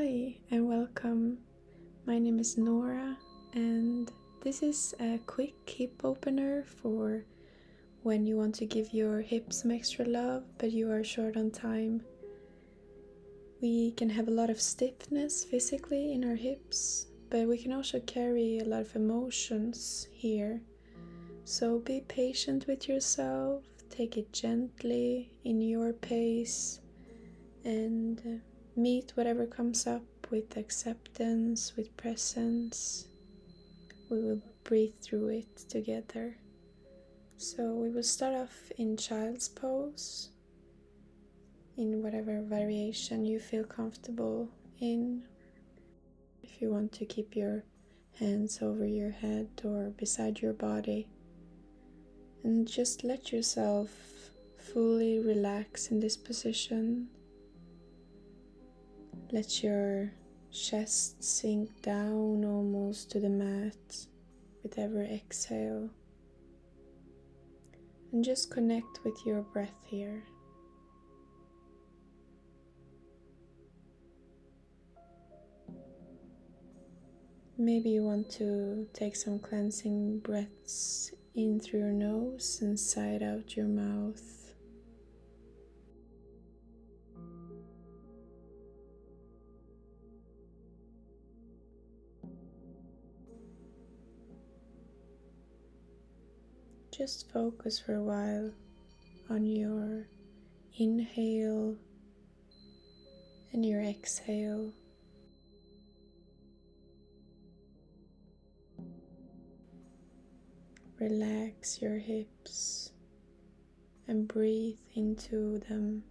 Hi and welcome. My name is Nora and this is a quick hip opener for when you want to give your hips some extra love but you are short on time. We can have a lot of stiffness physically in our hips, but we can also carry a lot of emotions here. So be patient with yourself, take it gently in your pace and meet whatever comes up with acceptance, with presence. We will breathe through it together. So we will start off in child's pose, in whatever variation you feel comfortable in. If you want to keep your hands over your head or beside your body, and just let yourself fully relax in this position. Let your chest sink down almost to the mat with every exhale. And just connect with your breath here. Maybe you want to take some cleansing breaths in through your nose and sigh out your mouth. Just focus for a while on your inhale and your exhale. Relax your hips and breathe into them.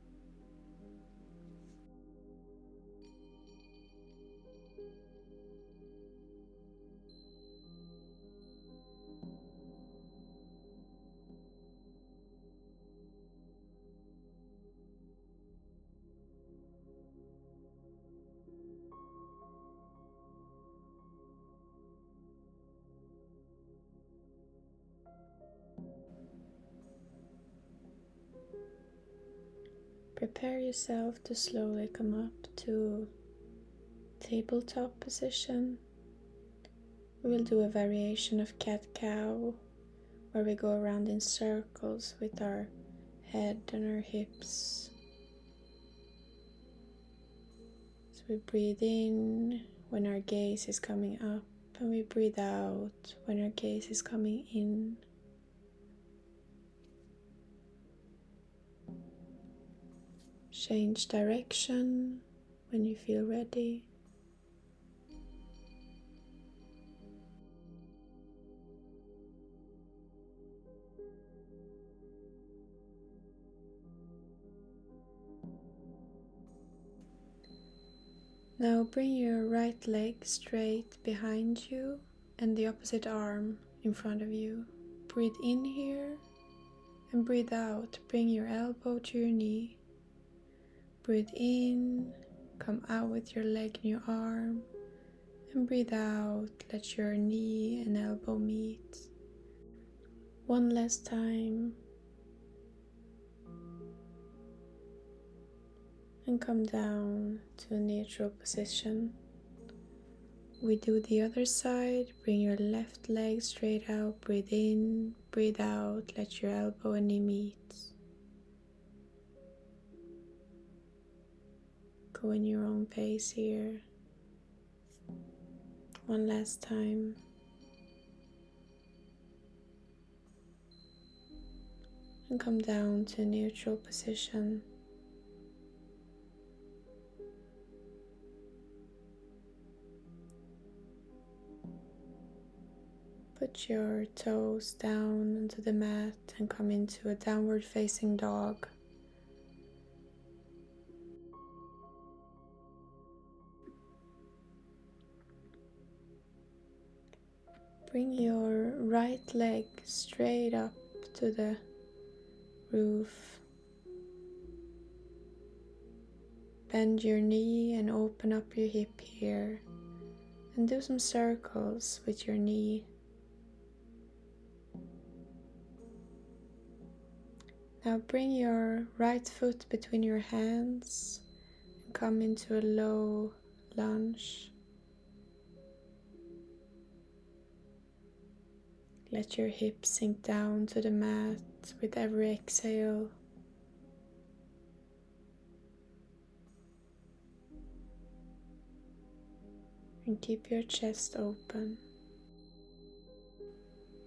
Prepare yourself to slowly come up to tabletop position. We will do a variation of cat-cow where we go around in circles with our head and our hips. So we breathe in when our gaze is coming up and we breathe out when our gaze is coming in. Change direction when you feel ready. Now bring your right leg straight behind you and the opposite arm in front of you. Breathe in here and breathe out. Bring your elbow to your knee. Breathe in, come out with your leg and your arm, and breathe out, let your knee and elbow meet. One last time. And come down to a neutral position. We do the other side. Bring your left leg straight out, breathe in, breathe out, let your elbow and knee meet. Go in your own pace here. One last time. And come down to a neutral position. Put your toes down onto the mat and come into a downward facing dog. Bring your right leg straight up to the roof. Bend your knee and open up your hip here and do some circles with your knee. Now bring your right foot between your hands and come into a low lunge. Let your hips sink down to the mat with every exhale. And keep your chest open.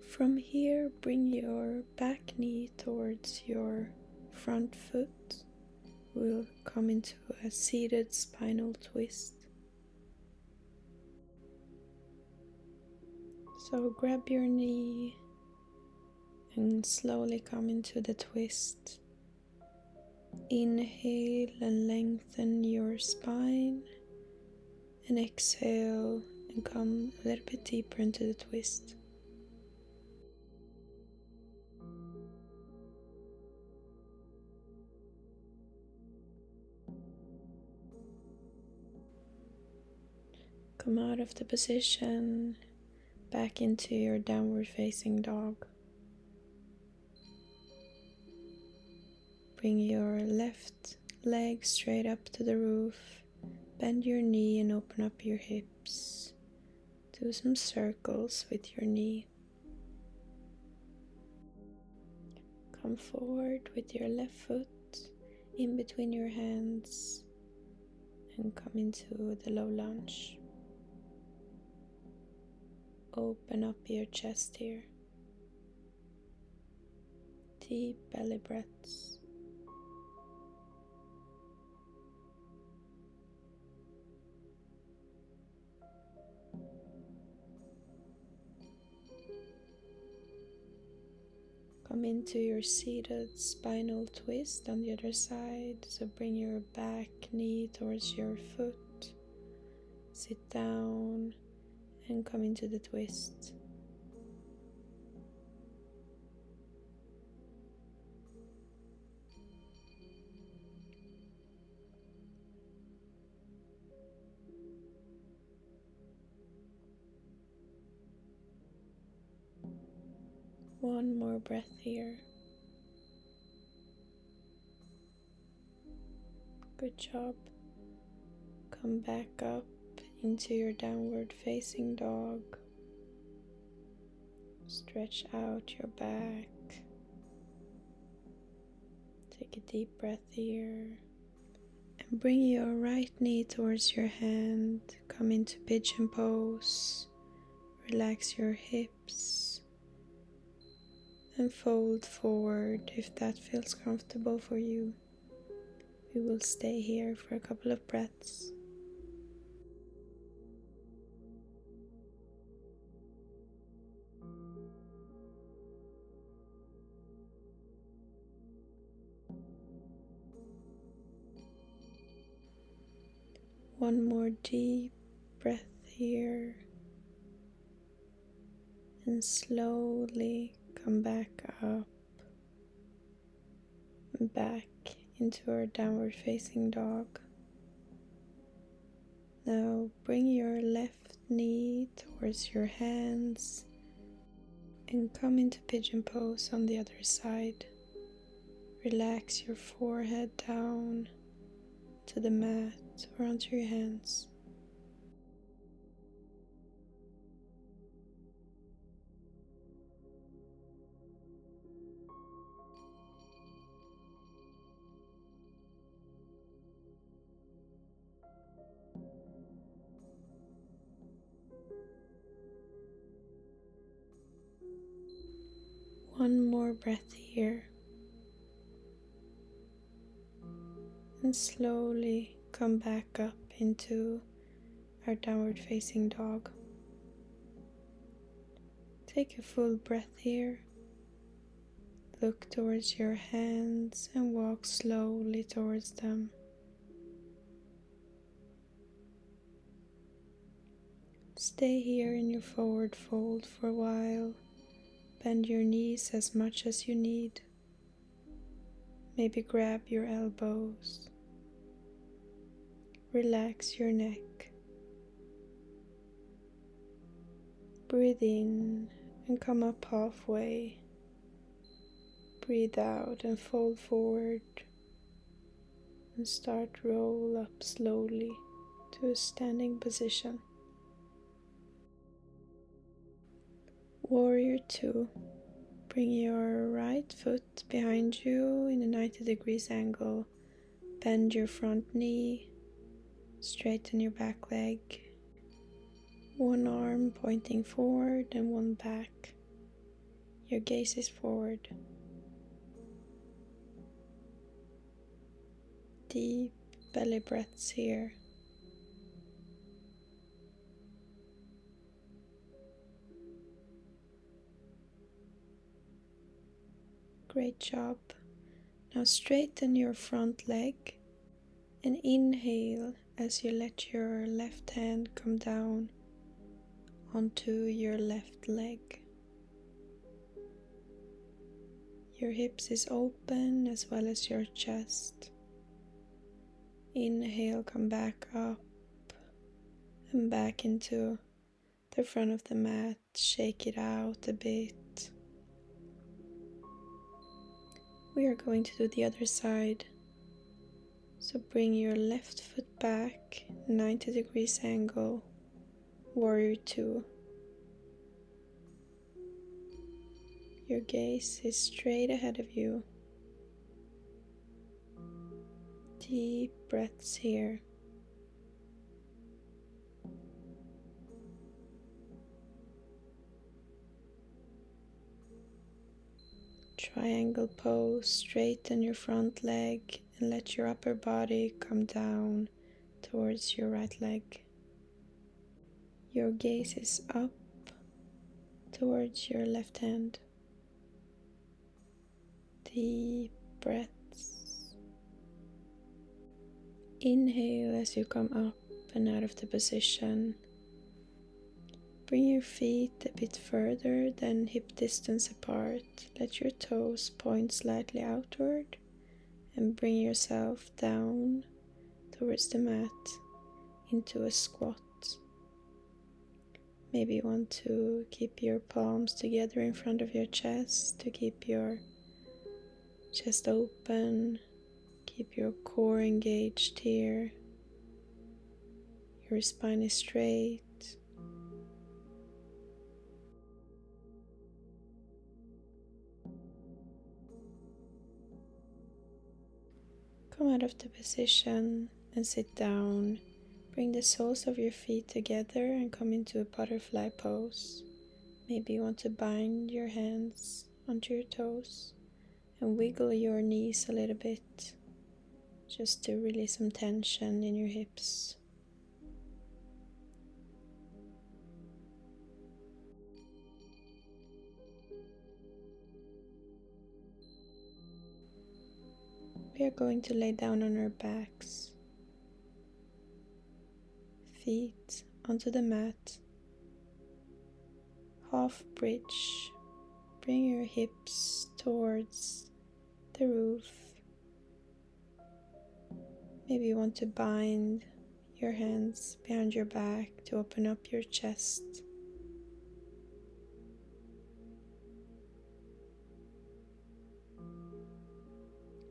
From here, bring your back knee towards your front foot. We'll come into a seated spinal twist. So grab your knee and slowly come into the twist. Inhale and lengthen your spine, and exhale and come a little bit deeper into the twist. Come out of the position, back into your downward facing dog. Bring your left leg straight up to the roof. Bend your knee and open up your hips. Do some circles with your knee. Come forward with your left foot in between your hands and come into the low lunge. Open up your chest here. Deep belly breaths. Come into your seated spinal twist on the other side. So bring your back knee towards your foot. Sit down and come into the twist. One more breath here. Good job. Come back up into your downward facing dog. Stretch out your back. Take a deep breath here. And bring your right knee towards your hand. Come into pigeon pose. Relax your hips. And fold forward if that feels comfortable for you. We will stay here for a couple of breaths. One more deep breath here. And slowly come back up and back into our downward facing dog. Now bring your left knee towards your hands and come into pigeon pose on the other side. Relax your forehead down to the mat or onto your hands. One more breath here. And slowly come back up into our downward facing dog. Take a full breath here. Look towards your hands and walk slowly towards them. Stay here in your forward fold for a while. Bend your knees as much as you need. Maybe grab your elbows. Relax your neck. Breathe in and come up halfway. Breathe out and fold forward. And start roll up slowly to to a standing position. Warrior 2. Bring your right foot behind you in a 90 degrees angle. Bend your front knee. Straighten your back leg. One arm pointing forward and one back. Your gaze is forward. Deep belly breaths here. Great job. Now straighten your front leg and inhale as you let your left hand come down onto your left leg. Your hips is open as well as your chest. Inhale, come back up and back into the front of the mat. Shake it out a bit. We are going to do the other side. So bring your left foot back, 90 degrees angle, Warrior 2. Your gaze is straight ahead of you. Deep breaths here. Triangle pose, straighten your front leg and let your upper body come down towards your right leg. Your gaze is up towards your left hand. Deep breaths. Inhale as you come up and out of the position. Bring your feet a bit further than hip distance apart. Let your toes point slightly outward and bring yourself down towards the mat into a squat. Maybe you want to keep your palms together in front of your chest to keep your chest open, keep your core engaged here. Your spine is straight. Come out of the position and sit down. Bring the soles of your feet together and come into a butterfly pose. Maybe you want to bind your hands onto your toes and wiggle your knees a little bit, just to release some tension in your hips. We are going to lay down on our backs, feet onto the mat, half bridge. Bring your hips towards the roof. Maybe you want to bind your hands behind your back to open up your chest.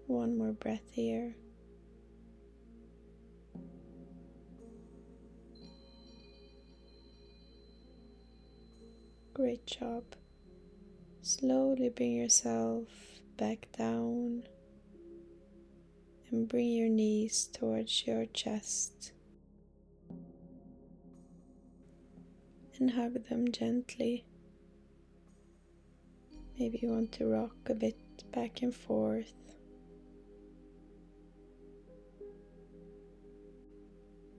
One more breath here. Great job. Slowly bring yourself back down and bring your knees towards your chest and hug them gently. Maybe you want to rock a bit back and forth.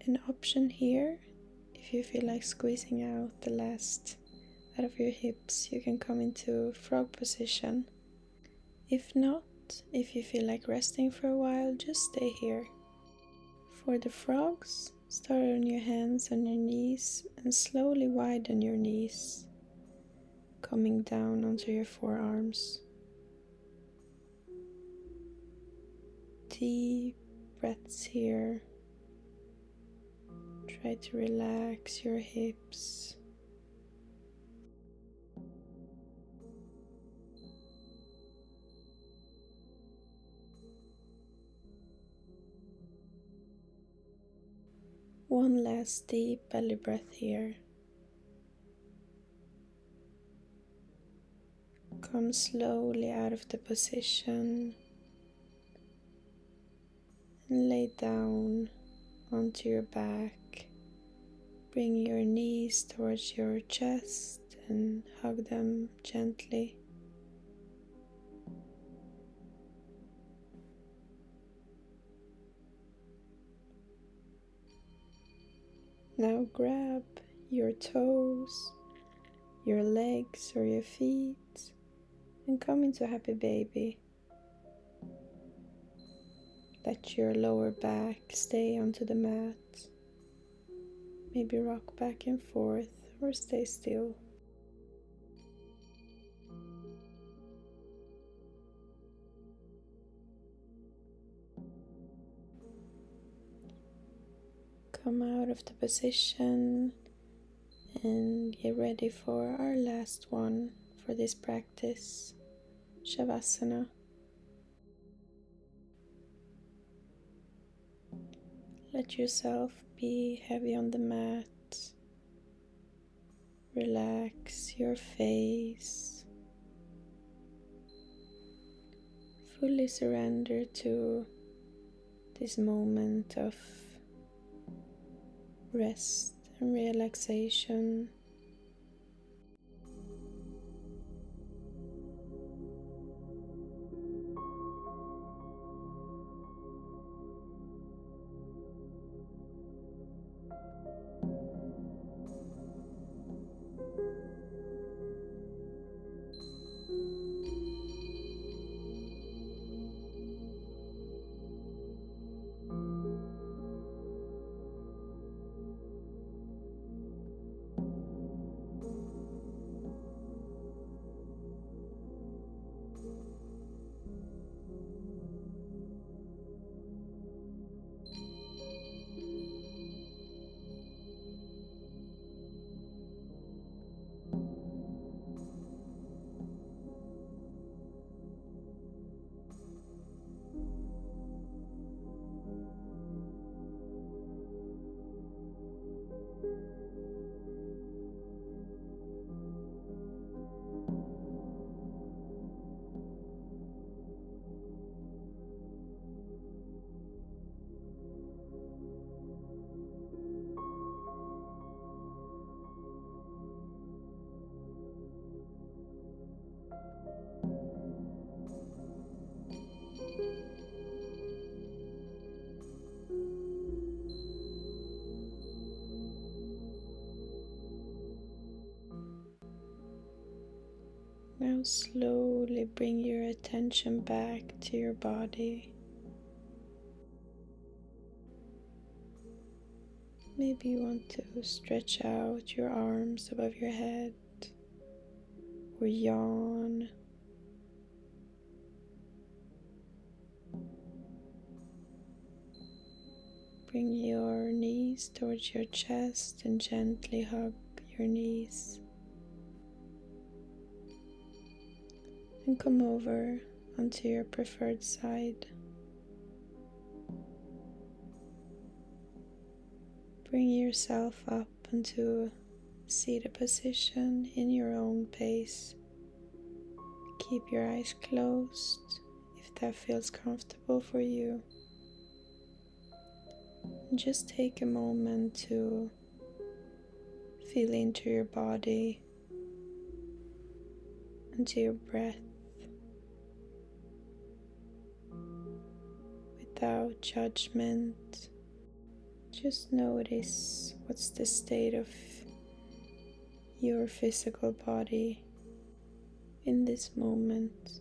An option here, if you feel like squeezing out the last out of your hips, you can come into frog position. If not, if you feel like resting for a while, just stay here. For the frogs, start on your hands on your knees and slowly widen your knees, coming down onto your forearms. Deep breaths here. Try to relax your hips. one last deep belly breath here. Come slowly out of the position and lay down onto your back. Bring your knees towards your chest and hug them gently. Now grab your toes, your legs or your feet and come into happy baby. Let your lower back stay onto the mat. Maybe rock back and forth or stay still. Come out of the position and get ready for our last one for this practice, Shavasana. Let yourself be heavy on the mat. Relax your face. Fully surrender to this moment of rest and relaxation. Now slowly bring your attention back to your body. Maybe you want to stretch out your arms above your head or yawn. Bring your knees towards your chest and gently hug your knees. And come over onto your preferred side. Bring yourself up into a seated position in your own pace. Keep your eyes closed if that feels comfortable for you. And just take a moment to feel into your body and to your breath without judgment. Just notice what's the state of your physical body in this moment.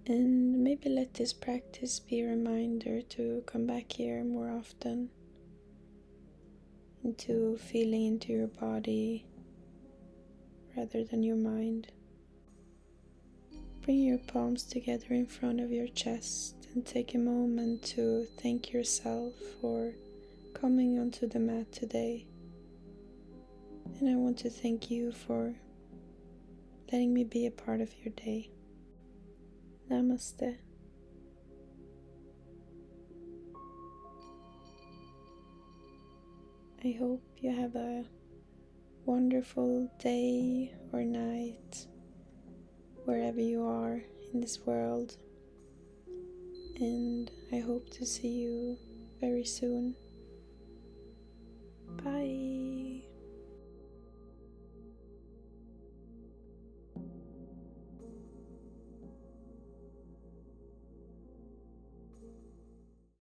And maybe let this practice be a reminder to come back here more often, into feeling into your body rather than your mind. Bring your palms together in front of your chest and take a moment to thank yourself for coming onto the mat today. And I want to thank you for letting me be a part of your day. Namaste. I hope you have a wonderful day or night wherever you are in this world, and I hope to see you very soon. Bye.